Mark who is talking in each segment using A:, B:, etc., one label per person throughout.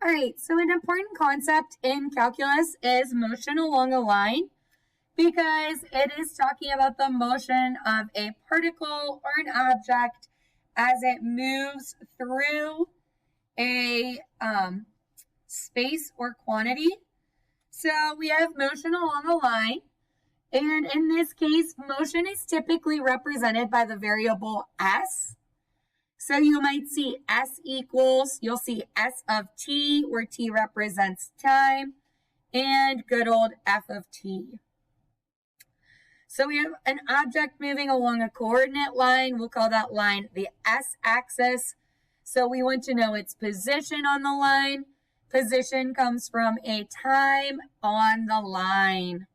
A: All right, so an important concept in calculus is motion along a line because it is talking about the motion of a particle or an object as it moves through a space or quantity. So we have motion along a line, and in this case, motion is typically represented by the variable s. So you might see S equals, you'll see S of t, where t represents time, and good old F of t. So we have an object moving along a coordinate line. We'll call that line the s-axis. So we want to know its position on the line. Position comes from a time on the line.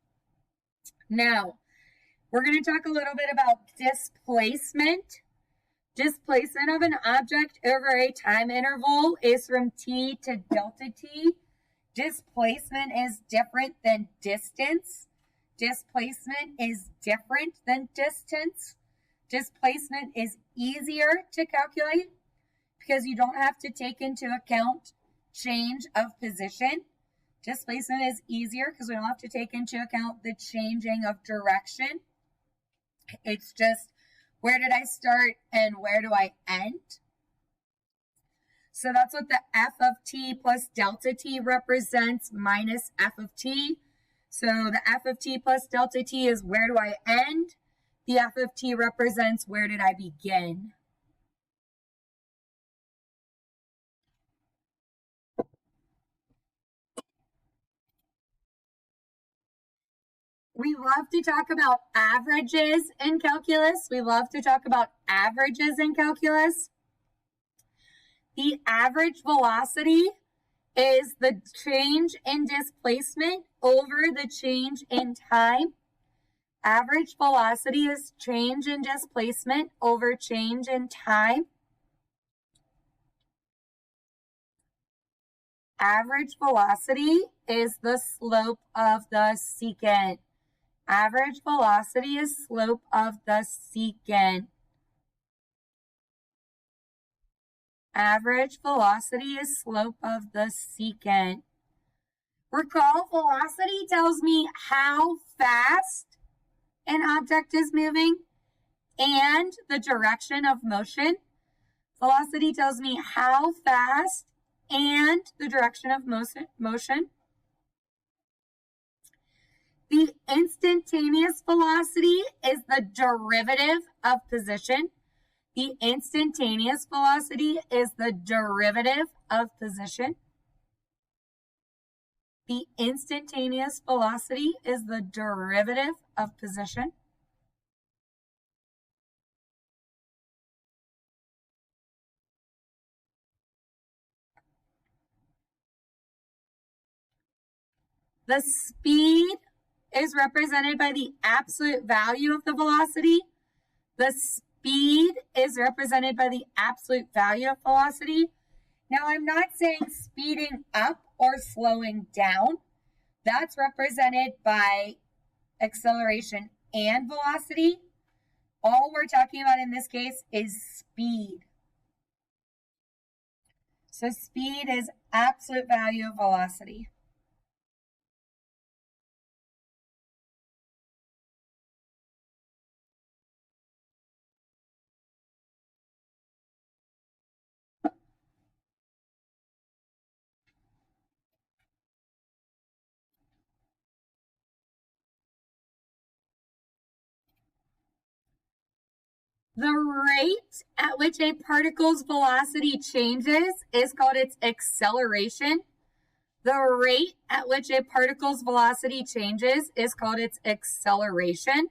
A: Now, we're going to talk a little bit about displacement. Displacement of an object over a time interval is from t to delta t. Displacement is different than distance. Displacement is different than distance. Displacement is easier to calculate because you don't have to take into account change of position. Displacement is easier because we don't have to take into account the changing of direction. It's just, where did I start and where do I end? So that's what the f of t plus delta t represents, minus f of t. So the f of t plus delta t is where do I end? The f of t represents where did I begin? We love to talk about averages in calculus. We love to talk about averages in calculus. The average velocity is the change in displacement over the change in time. Average velocity is change in displacement over change in time. Average velocity is the slope of the secant. Average velocity is slope of the secant. Average velocity is slope of the secant. Recall, velocity tells me how fast an object is moving and the direction of motion. Velocity tells me how fast and the direction of motion. The instantaneous velocity is the derivative of position. The instantaneous velocity is the derivative of position. The instantaneous velocity is the derivative of position. The speed is represented by the absolute value of the velocity. The speed is represented by the absolute value of velocity. Now, I'm not saying speeding up or slowing down. That's represented by acceleration and velocity. All we're talking about in this case is speed. So speed is absolute value of velocity. The rate at which a particle's velocity changes is called its acceleration. The rate at which a particle's velocity changes is called its acceleration.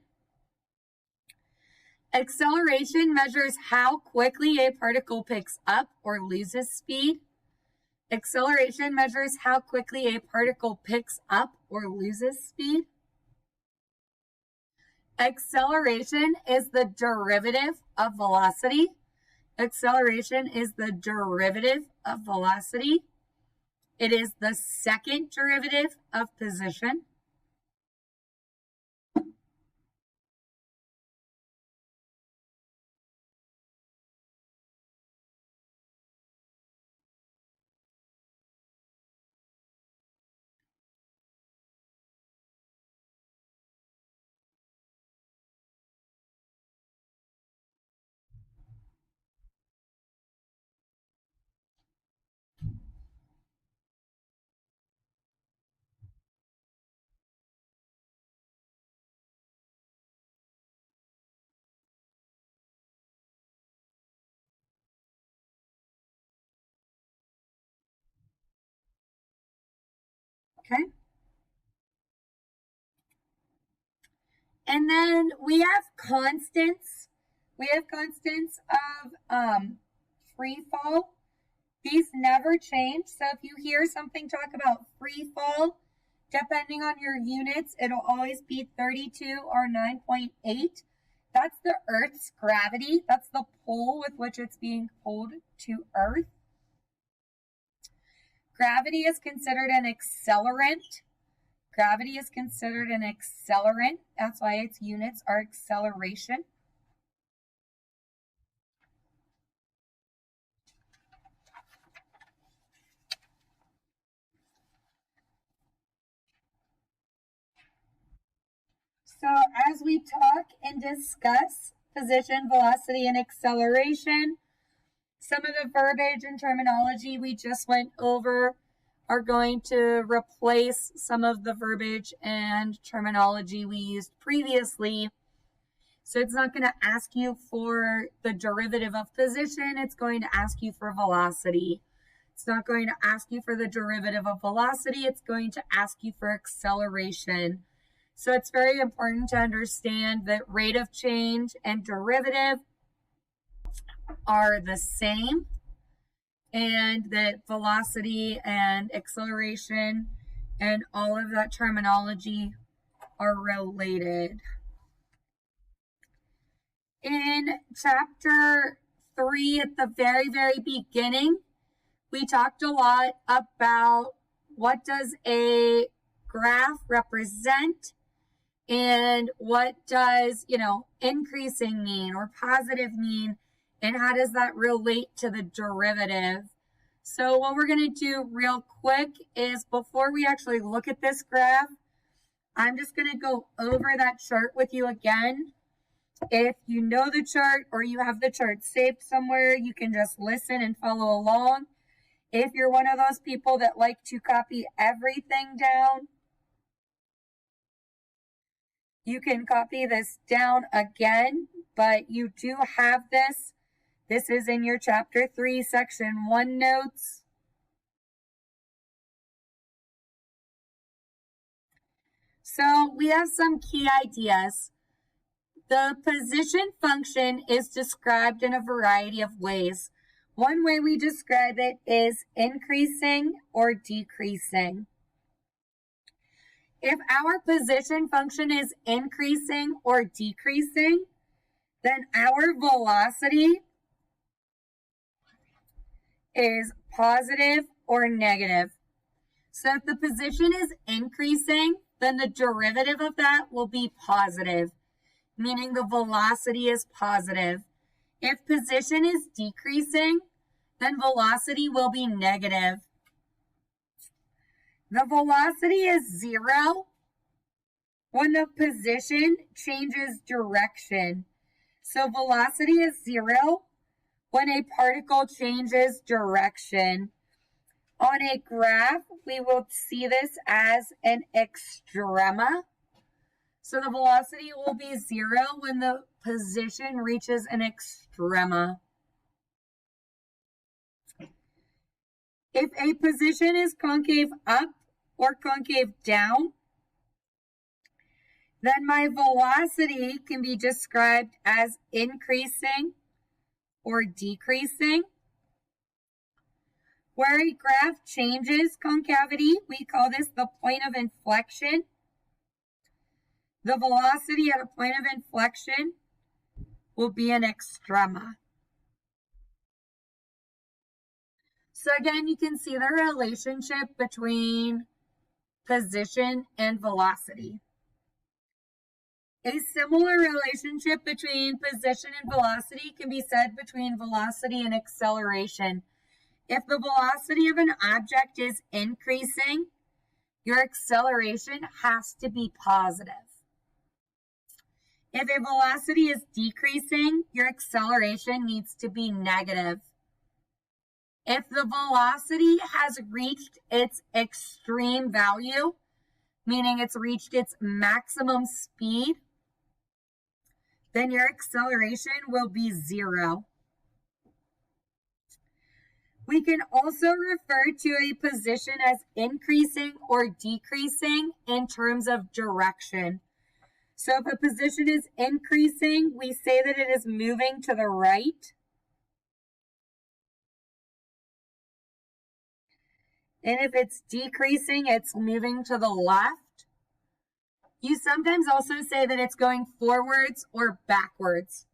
A: Acceleration measures how quickly a particle picks up or loses speed. Acceleration measures how quickly a particle picks up or loses speed. Acceleration is the derivative of velocity. Acceleration is the derivative of velocity. It is the second derivative of position. Okay. And then we have constants. We have constants of free fall. These never change. So if you hear something talk about free fall, depending on your units, it'll always be 32 or 9.8. That's the Earth's gravity. That's the pull with which it's being pulled to Earth. Gravity is considered an accelerant. Gravity is considered an accelerant. That's why its units are acceleration. So as we talk and discuss position, velocity, and acceleration, some of the verbiage and terminology we just went over are going to replace some of the verbiage and terminology we used previously. So it's not going to ask you for the derivative of position. It's going to ask you for velocity. It's not going to ask you for the derivative of velocity. It's going to ask you for acceleration. So it's very important to understand that rate of change and derivative are the same, and that velocity and acceleration and all of that terminology are related. In chapter 3, at the very, very beginning, we talked a lot about what does a graph represent and what does, increasing mean or positive mean, and how does that relate to the derivative. So what we're going to do real quick is, before we actually look at this graph, I'm just going to go over that chart with you again. If you know the chart or you have the chart saved somewhere, you can just listen and follow along. If you're one of those people that like to copy everything down, you can copy this down again, but you do have this. This is in your chapter 3, section 1 notes. So we have some key ideas. The position function is described in a variety of ways. One way we describe it is increasing or decreasing. If our position function is increasing or decreasing, then our velocity is positive or negative. So if the position is increasing, then the derivative of that will be positive, meaning the velocity is positive. If position is decreasing, then velocity will be negative. The velocity is 0 when the position changes direction. So velocity is 0 when a particle changes direction. On a graph, we will see this as an extrema. So the velocity will be 0 when the position reaches an extrema. If a position is concave up or concave down, then my velocity can be described as increasing or decreasing. Where a graph changes concavity, we call this the point of inflection. The velocity at a point of inflection will be an extrema. So again, you can see the relationship between position and velocity. A similar relationship between position and velocity can be said between velocity and acceleration. If the velocity of an object is increasing, your acceleration has to be positive. If a velocity is decreasing, your acceleration needs to be negative. If the velocity has reached its extreme value, meaning it's reached its maximum speed, then your acceleration will be 0. We can also refer to a position as increasing or decreasing in terms of direction. So if a position is increasing, we say that it is moving to the right. And if it's decreasing, it's moving to the left. You sometimes also say that it's going forwards or backwards.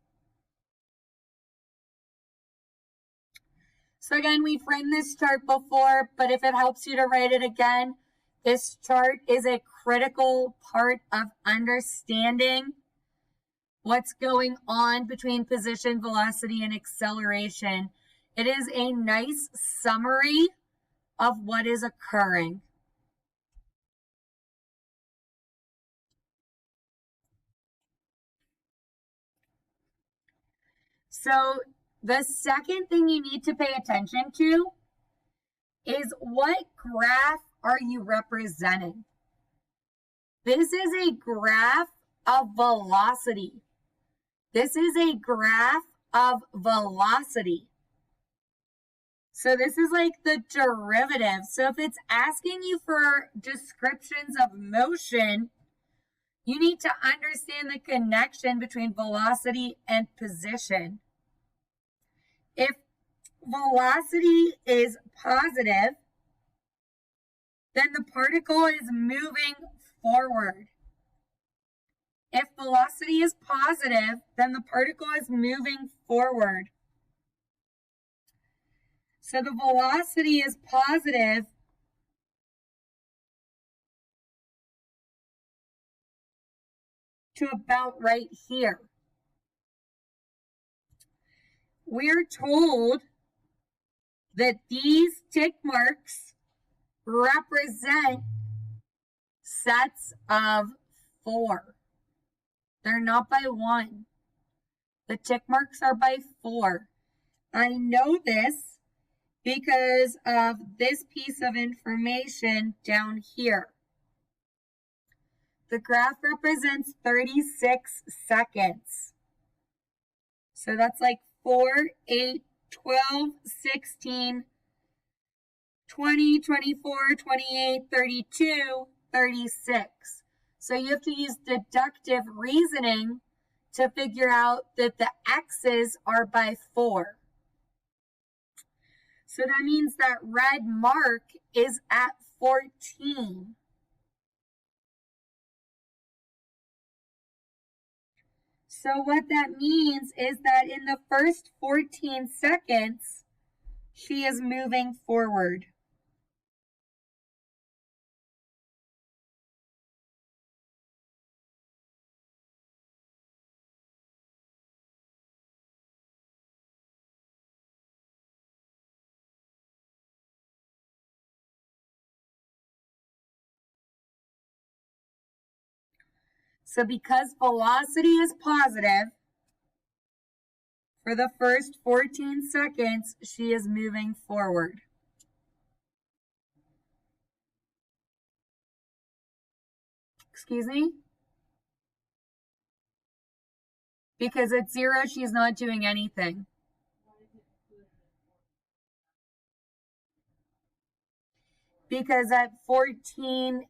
A: So again, we've written this chart before, but if it helps you to write it again, this chart is a critical part of understanding what's going on between position, velocity, and acceleration. It is a nice summary of what is occurring. So the second thing you need to pay attention to is what graph are you representing? This is a graph of velocity. This is a graph of velocity. So this is like the derivative. So if it's asking you for descriptions of motion, you need to understand the connection between velocity and position. If velocity is positive, then the particle is moving forward. If velocity is positive, then the particle is moving forward. So the velocity is positive to about right here. We're told that these tick marks represent sets of 4. They're not by 1. The tick marks are by 4. I know this because of this piece of information down here. The graph represents 36 seconds. So that's like 4, 8, 12, 16, 20, 24, 28, 32, 36. So you have to use deductive reasoning to figure out that the x's are by 4. So that means that red mark is at 14. So what that means is that in the first 14 seconds, she is moving forward. So because velocity is positive, for the first 14 seconds, she is moving forward. Excuse me? Because at 0, she's not doing anything. Because at 14,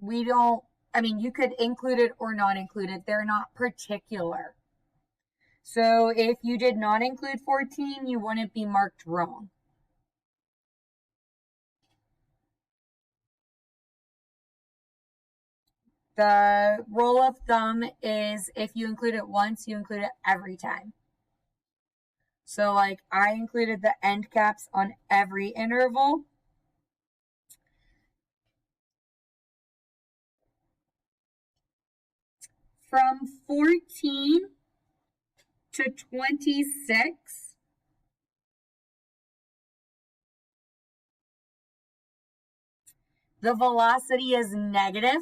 A: we don't, you could include it or not include it. They're not particular. So if you did not include 14, you wouldn't be marked wrong. The rule of thumb is if you include it once, you include it every time. So like I included the end caps on every interval. From 14 to 26, the velocity is negative.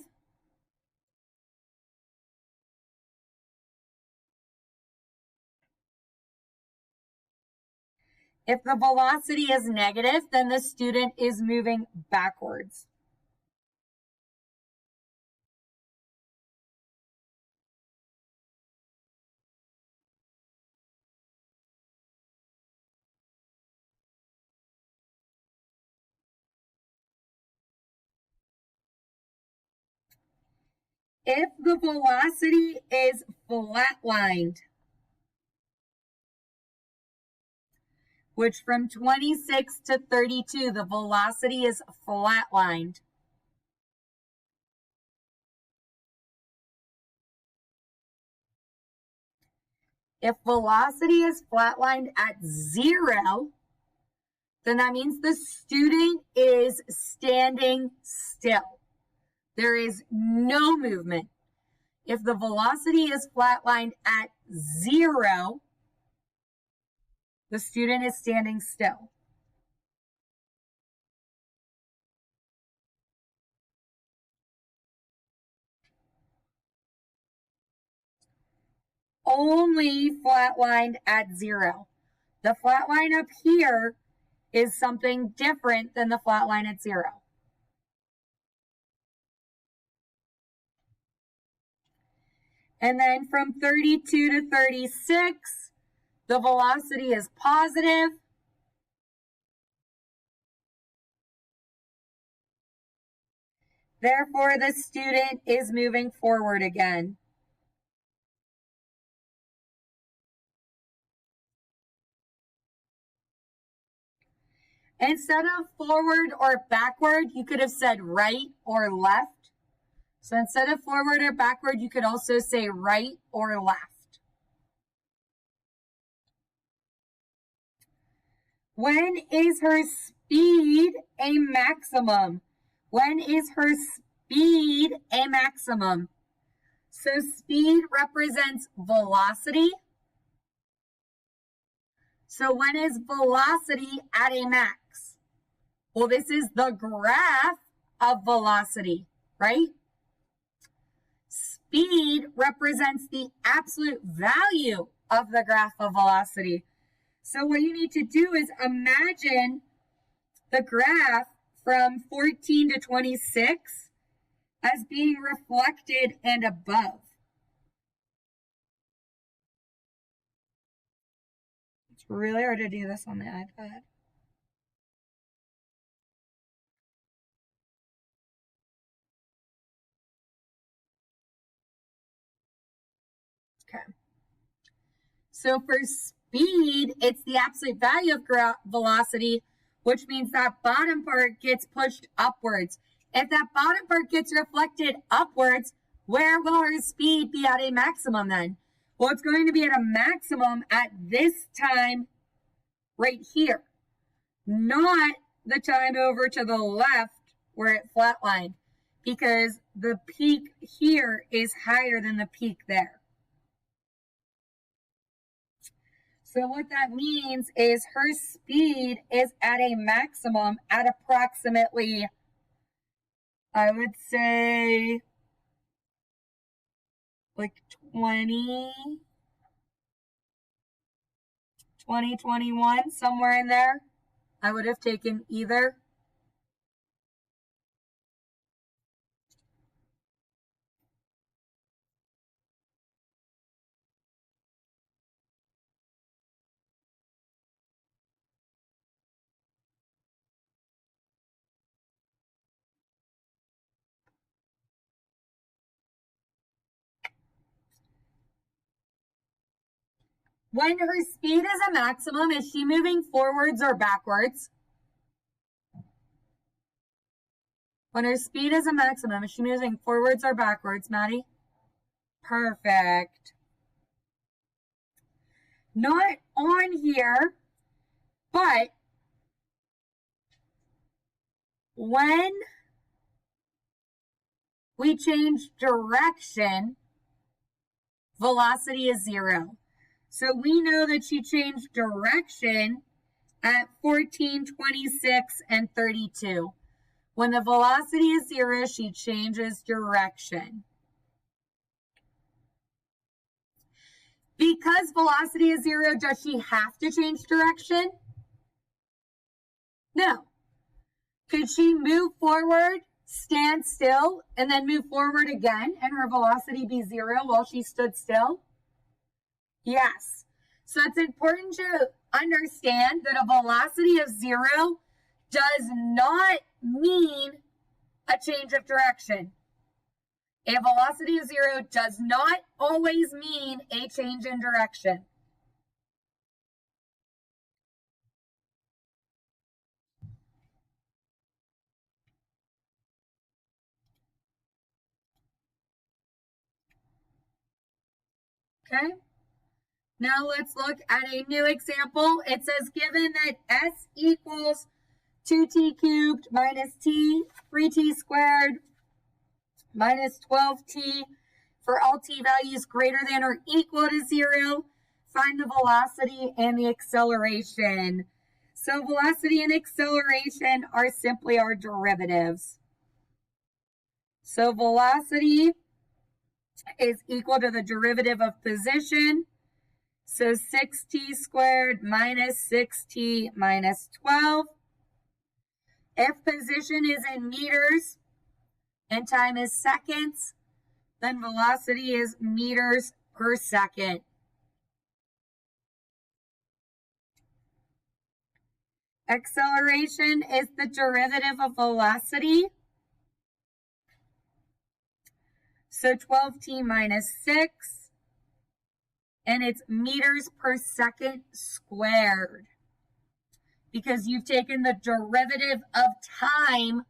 A: If the velocity is negative, then the student is moving backwards. if the velocity is flatlined, which from 26 to 32, the velocity is flatlined. If velocity is flatlined at 0, then that means the student is standing still. There is no movement. If the velocity is flatlined at 0, the student is standing still. Only flatlined at 0. The flat line up here is something different than the flat line at 0. And then from 32 to 36, the velocity is positive. Therefore, the student is moving forward again. Instead of forward or backward, you could have said right or left. So instead of forward or backward, you could also say right or left. When is her speed a maximum? When is her speed a maximum? So speed represents velocity. So when is velocity at a max? Well, this is the graph of velocity, right? Speed represents the absolute value of the graph of velocity. So what you need to do is imagine the graph from 14 to 26 as being reflected and above. It's really hard to do this on the iPad. Okay. So for speed, it's the absolute value of velocity, which means that bottom part gets pushed upwards. If that bottom part gets reflected upwards, where will her speed be at a maximum then? Well, it's going to be at a maximum at this time right here, not the time over to the left where it flatlined, because the peak here is higher than the peak there. So what that means is her speed is at a maximum at approximately, I would say, like 21, somewhere in there. I would have taken either. When her speed is a maximum, is she moving forwards or backwards? When her speed is a maximum, is she moving forwards or backwards, Maddie? Perfect. Not on here, but when we change direction, velocity is 0. So we know that she changed direction at 14, 26, and 32. When the velocity is 0, she changes direction. Because velocity is 0, does she have to change direction? No. Could she move forward, stand still, and then move forward again, and her velocity be 0 while she stood still? Yes. So it's important to understand that a velocity of 0 does not mean a change of direction. A velocity of 0 does not always mean a change in direction. Okay. Now let's look at a new example. It says given that s equals 2t cubed minus t, 3t squared minus 12t for all t values greater than or equal to 0, find the velocity and the acceleration. So velocity and acceleration are simply our derivatives. So velocity is equal to the derivative of position. So 6t squared minus 6t minus 12. If position is in meters and time is seconds, then velocity is meters per second. Acceleration is the derivative of velocity. So 12t minus 6, and it's meters per second squared, because you've taken the derivative of time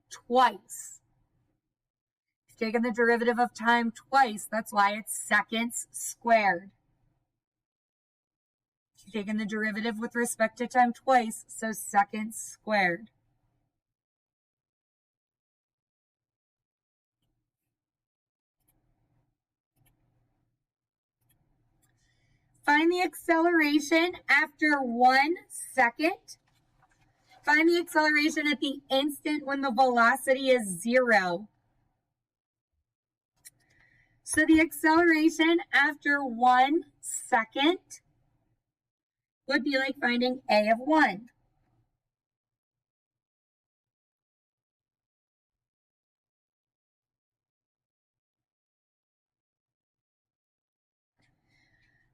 A: twice. You've taken the derivative of time twice, that's why it's seconds squared. You've taken the derivative with respect to time twice, so seconds squared. Find the acceleration after 1 second. Find the acceleration at the instant when the velocity is 0. So the acceleration after 1 second would be like finding a of 1.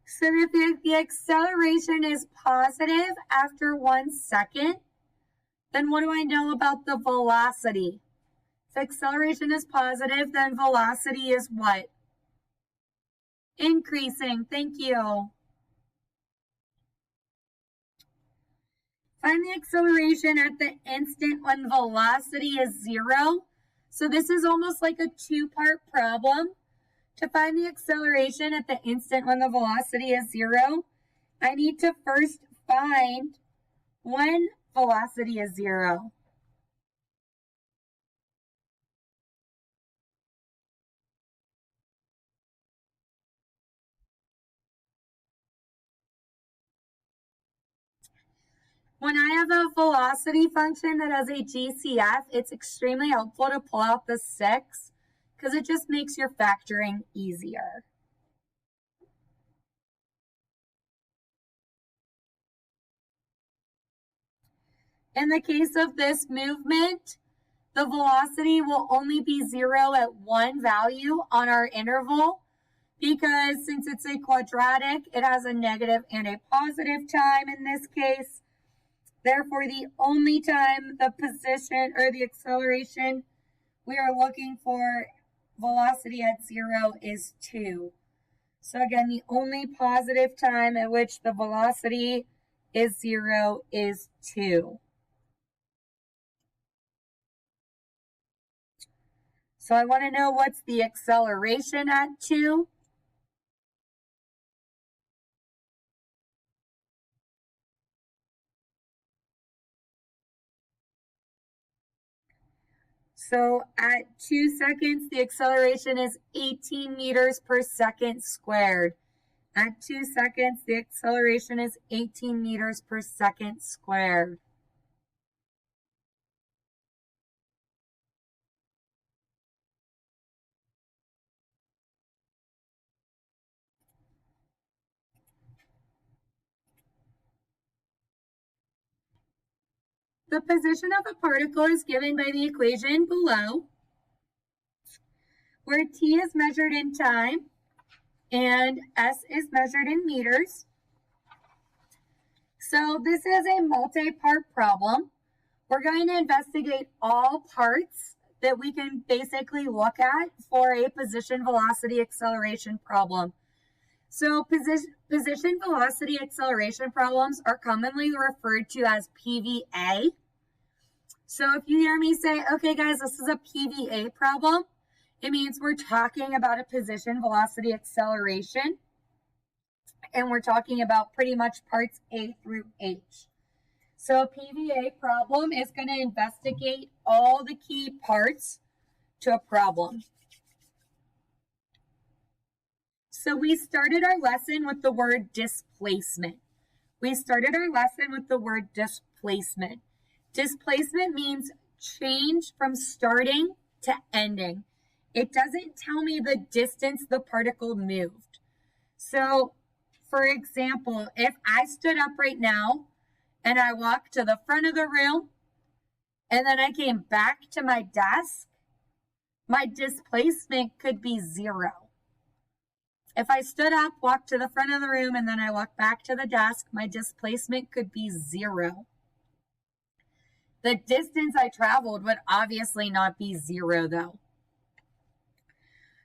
A: So if the acceleration is positive after 1 second, then what do I know about the velocity? If acceleration is positive, then velocity is what? Increasing. Thank you. Find the acceleration at the instant when velocity is 0. So this is almost like a two-part problem. To find the acceleration at the instant when the velocity is 0, I need to first find when velocity is 0. When I have a velocity function that has a GCF, it's extremely helpful to pull out the 6 because it just makes your factoring easier. In the case of this movement, the velocity will only be 0 at one value on our interval because since it's a quadratic, it has a negative and a positive time in this case. Therefore, the only time the position or the acceleration we are looking for velocity at 0 is 2. So again, the only positive time at which the velocity is 0 is 2. So I want to know what's the acceleration at 2. So at 2 seconds, the acceleration is 18 meters per second squared. At 2 seconds, the acceleration is 18 meters per second squared. The position of a particle is given by the equation below, where t is measured in time and s is measured in meters. So this is a multi-part problem. We're going to investigate all parts that we can basically look at for a position velocity acceleration problem. So position velocity acceleration problems are commonly referred to as PVA. So if you hear me say, okay guys, this is a PVA problem, it means we're talking about a position velocity acceleration, and we're talking about pretty much parts A through H. So a PVA problem is going to investigate all the key parts to a problem. So we started our lesson with the word displacement. Displacement means change from starting to ending. It doesn't tell me the distance the particle moved. So, for example, if I stood up right now and I walked to the front of the room and then I came back to my desk, my displacement could be 0. If I stood up, walked to the front of the room, and then I walked back to the desk, my displacement could be 0. The distance I traveled would obviously not be 0, though.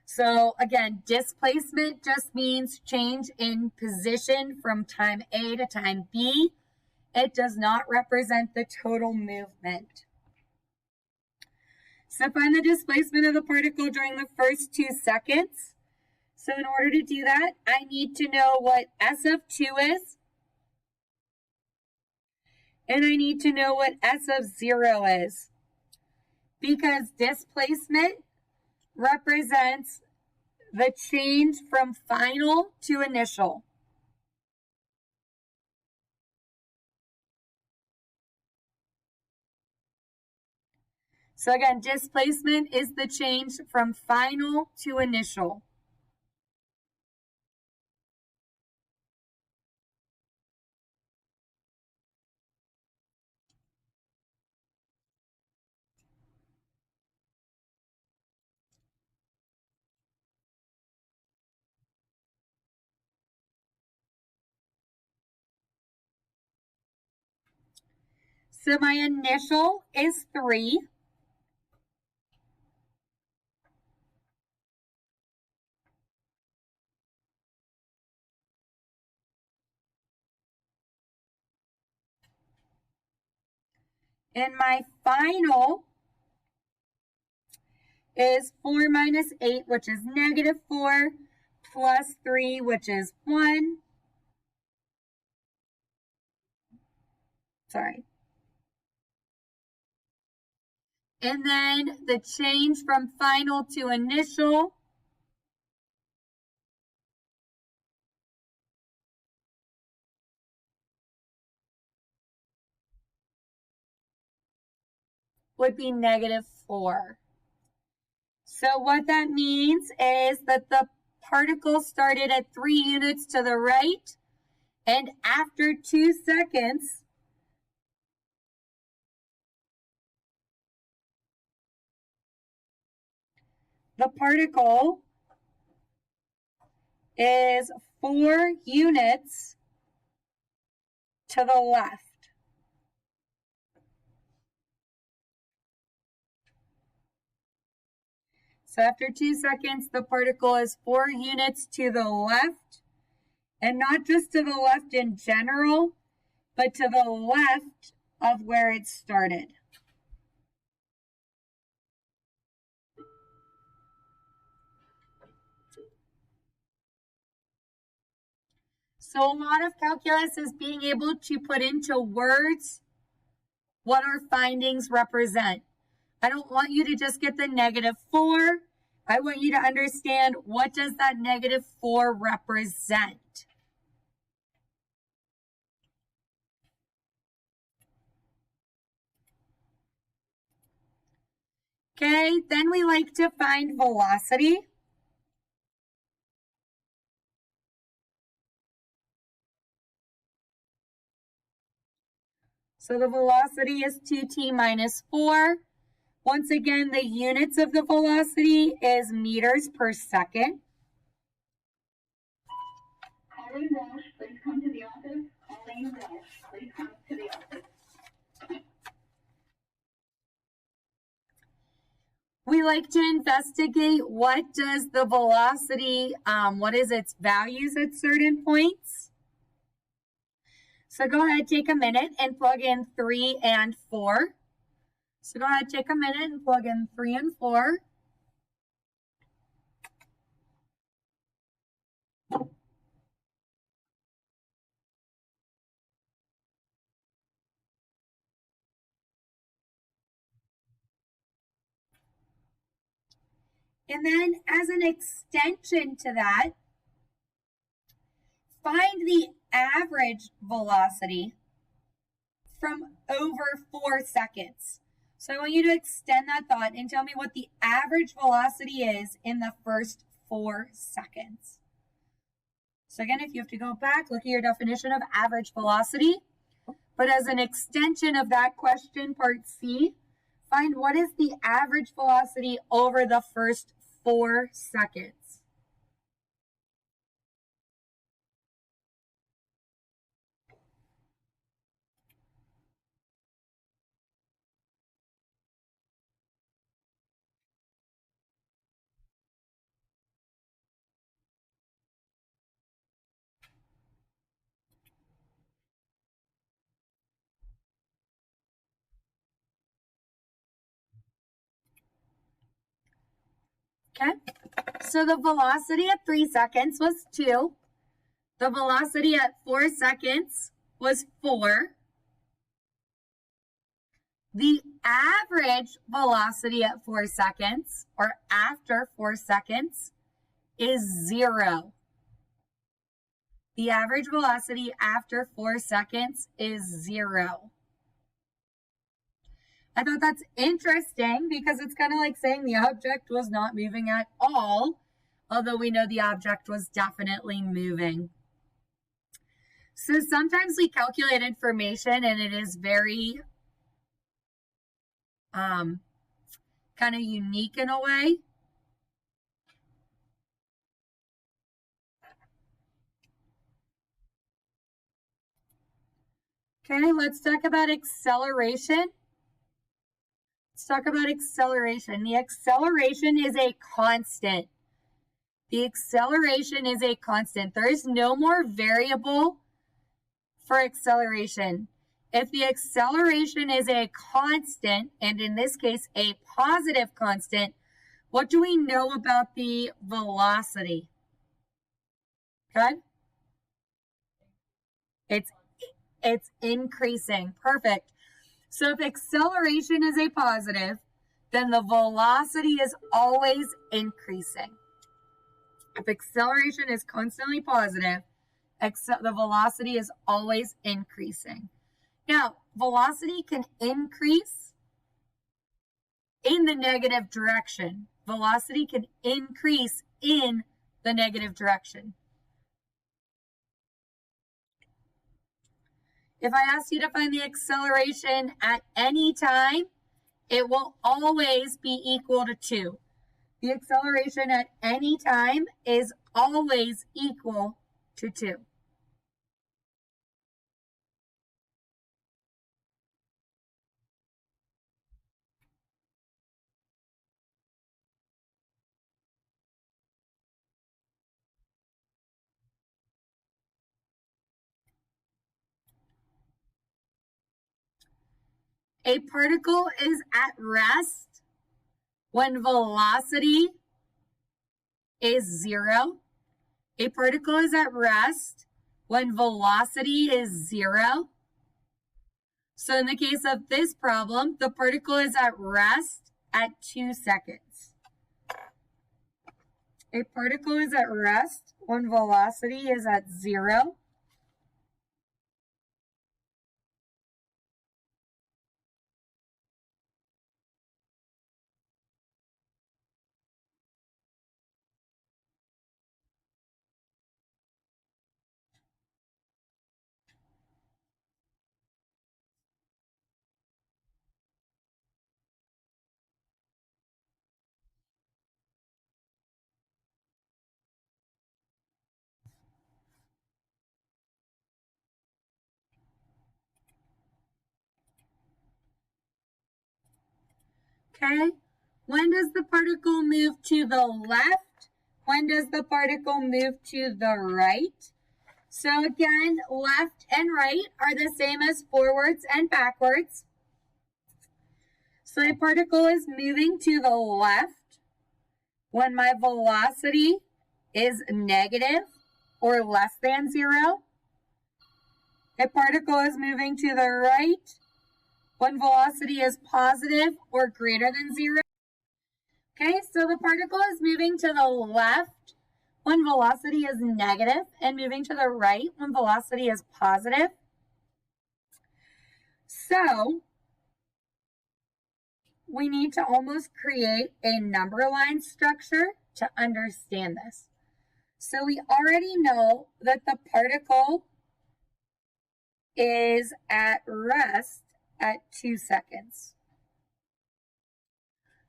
A: So again, displacement just means change in position from time A to time B. It does not represent the total movement. So find the displacement of the particle during the first 2 seconds. So in order to do that, I need to know what S of 2 is. And I need to know what S of 0 is. Because displacement represents the change from final to initial. So again, displacement is the change from final to initial. So my initial is 3. And my final is 4 minus 8, which is -4, plus 3, which is 1. Sorry. And then the change from final to initial would be -4. So what that means is that the particle started at 3 units to the right, and after 2 seconds, the particle is 4 units to the left. So after 2 seconds, the particle is 4 units to the left, and not just to the left in general, but to the left of where it started. So a lot of calculus is being able to put into words what our findings represent. I don't want you to just get the -4. I want you to understand, what does that -4 represent? Okay, then we like to find velocity. So the velocity is 2t minus 4. Once again, the units of the velocity is meters per second.
B: Colleen Walsh, please come to the office. Colleen Walsh, please come to the office.
A: we like to investigate what does the velocity, what is its values at certain points. So go ahead, take a minute and plug in 3 and 4. So go ahead, take a minute and plug in 3 and 4. And then as an extension to that, find the average velocity from over 4 seconds. So I want you to extend that thought and tell me what the average velocity is in the first 4 seconds. So again, if you have to go back, look at your definition of average velocity. But as an extension of that question, part C, find what is the average velocity over the first 4 seconds. Okay, so the velocity at 3 seconds was 2. The velocity at 4 seconds was 4. The average velocity at 4 seconds, or after 4 seconds, is 0. The average velocity after 4 seconds is 0. I thought that's interesting because it's kind of like saying the object was not moving at all, although we know the object was definitely moving. So sometimes we calculate information and it is very kind of unique in a way. Okay, let's talk about acceleration. Let's talk about acceleration. The acceleration is a constant. The acceleration is a constant. There is no more variable for acceleration. If the acceleration is a constant, and in this case, a positive constant, what do we know about the velocity? Okay? It's increasing. Perfect. So if acceleration is a positive, then the velocity is always increasing. If acceleration is constantly positive, the velocity is always increasing. Now, velocity can increase in the negative direction. Velocity can increase in the negative direction. If I ask you to find the acceleration at any time, it will always be equal to 2. The acceleration at any time is always equal to 2. A particle is at rest when velocity is 0. A particle is at rest when velocity is 0. So in the case of this problem, the particle is at rest at 2 seconds. A particle is at rest when velocity is at 0. Okay, When does the particle move to the left? When does the particle move to the right? So again, left and right are the same as forwards and backwards. So a particle is moving to the left when my velocity is negative or less than 0. A particle is moving to the right when velocity is positive or greater than 0. Okay, so the particle is moving to the left when velocity is negative and moving to the right when velocity is positive. So we need to almost create a number line structure to understand this. So we already know that the particle is at rest at 2 seconds.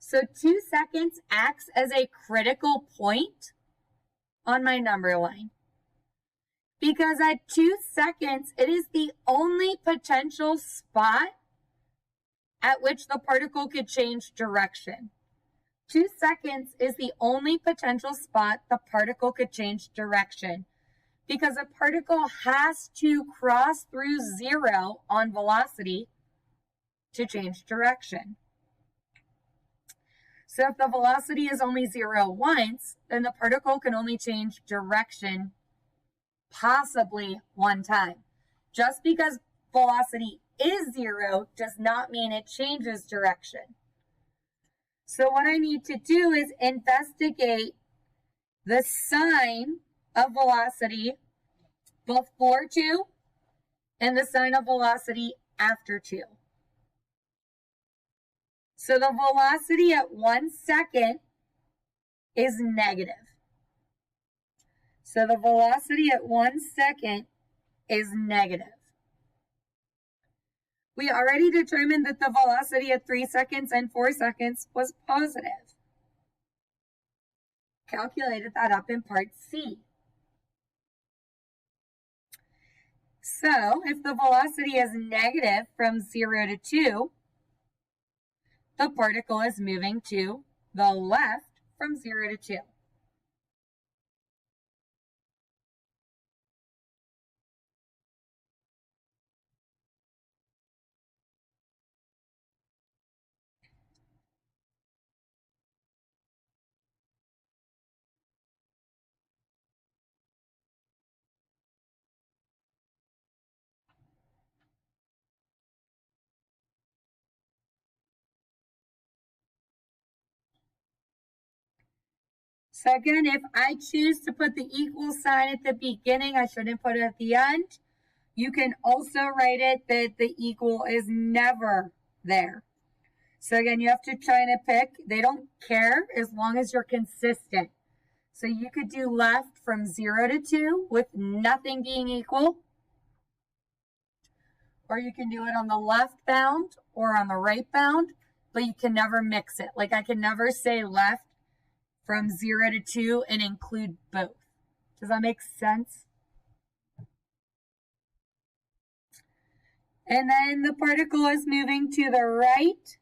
A: So 2 seconds acts as a critical point on my number line. Because at 2 seconds, it is the only potential spot at which the particle could change direction. 2 seconds is the only potential spot the particle could change direction, because a particle has to cross through 0 on velocity to change direction. So if the velocity is only 0 once, then the particle can only change direction possibly 1 time. Just because velocity is 0 does not mean it changes direction. So what I need to do is investigate the sign of velocity before 2 and the sign of velocity after 2. So the velocity at 1 second is negative. So the velocity at 1 second is negative. We already determined that the velocity at 3 seconds and 4 seconds was positive. Calculated that up in part C. So if the velocity is negative from 0 to 2, the particle is moving to the left from 0 to 2. So again, if I choose to put the equal sign at the beginning, I shouldn't put it at the end. You can also write it that the equal is never there. So again, you have to try to pick. They don't care as long as you're consistent. So you could do left from 0 to 2 with nothing being equal. Or you can do it on the left bound or on the right bound, but you can never mix it. Like I can never say left from 0 to 2 and include both. Does that make sense? And then the particle is moving to the right.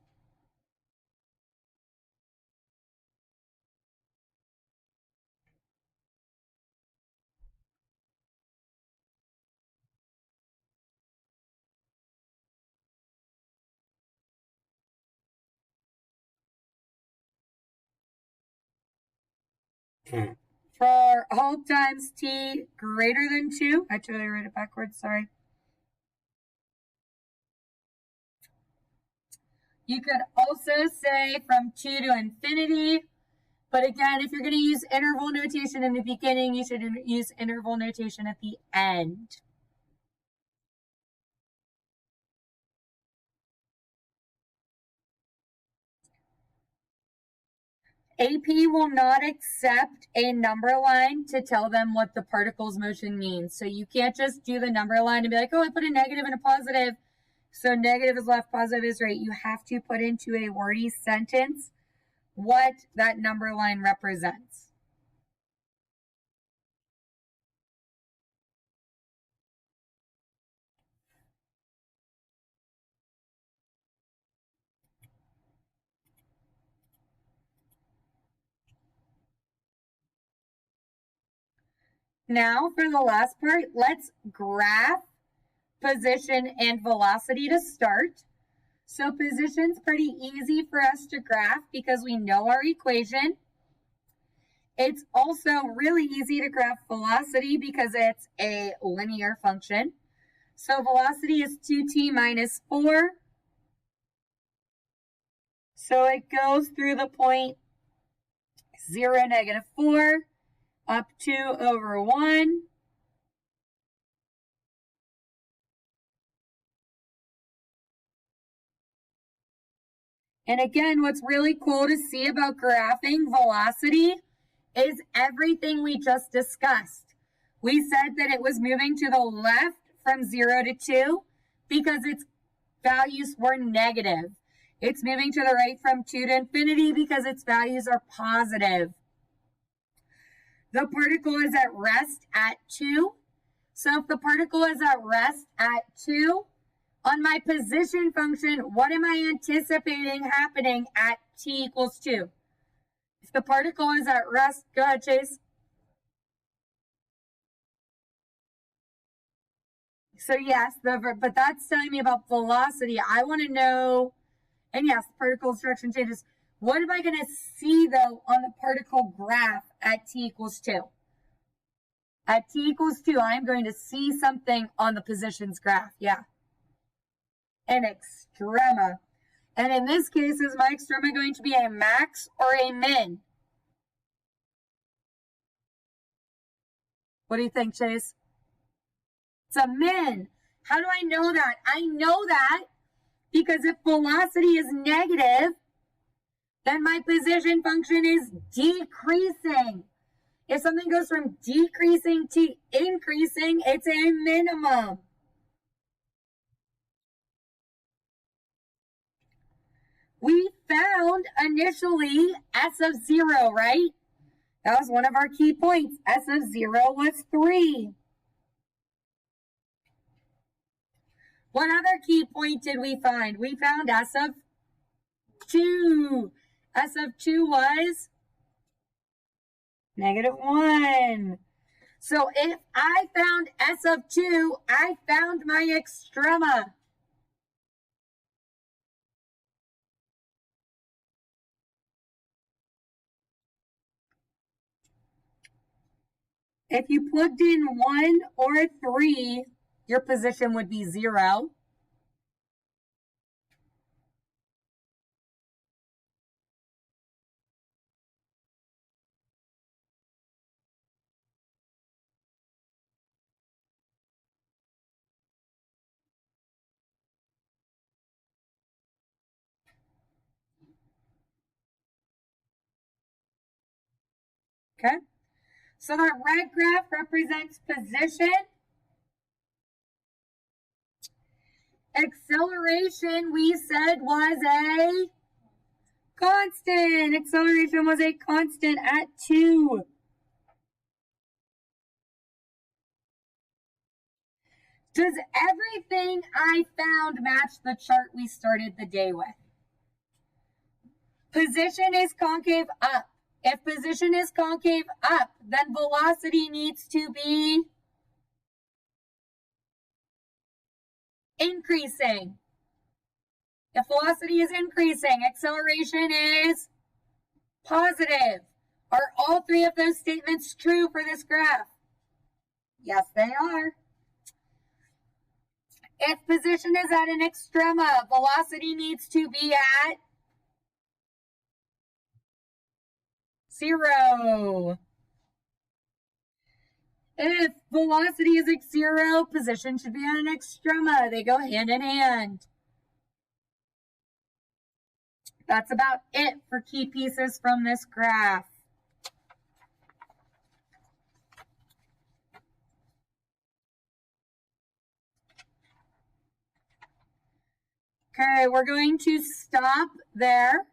A: For all times t greater than 2. I totally read it backwards, sorry. You could also say from 2 to infinity. But again, if you're going to use interval notation in the beginning, you should use interval notation at the end. AP will not accept a number line to tell them what the particle's motion means. So you can't just do the number line and be like, oh, I put a negative and a positive. So negative is left, positive is right. You have to put into a wordy sentence what that number line represents. Now for the last part, let's graph position and velocity to start. So position's pretty easy for us to graph because we know our equation. It's also really easy to graph velocity because it's a linear function. So velocity is 2t minus 4. So it goes through the point 0, negative 4, up 2 over 1. And again, what's really cool to see about graphing velocity is everything we just discussed. We said that it was moving to the left from 0 to 2 because its values were negative. It's moving to the right from 2 to infinity because its values are positive. The particle is at rest at 2. So if the particle is at rest at 2, on my position function, what am I anticipating happening at t equals 2? If the particle is at rest, go ahead, Chase. So yes, but that's telling me about velocity. I want to know, and yes, the particle's direction changes. What am I going to see, though, on the particle graph at t equals 2? At t equals 2, I'm going to see something on the positions graph. Yeah. An extrema. And in this case, is my extrema going to be a max or a min? What do you think, Chase? It's a min. How do I know that? I know that because if velocity is negative, then my position function is decreasing. If something goes from decreasing to increasing, it's a minimum. We found initially S of 0, right? That was one of our key points. S of 0 was 3. What other key point did we find? We found S of 2. S of 2 was negative 1. So if I found S of 2, I found my extrema. If you plugged in 1 or 3, your position would be 0. Okay? So that red graph represents position. Acceleration, we said, was a constant. Acceleration was a constant at 2. Does everything I found match the chart we started the day with? Position is concave up. If position is concave up, then velocity needs to be increasing. If velocity is increasing, acceleration is positive. Are all three of those statements true for this graph? Yes, they are. If position is at an extrema, velocity needs to be at 0. If velocity is at 0, position should be at an extrema. They go hand in hand. That's about it for key pieces from this graph. Okay, we're going to stop there.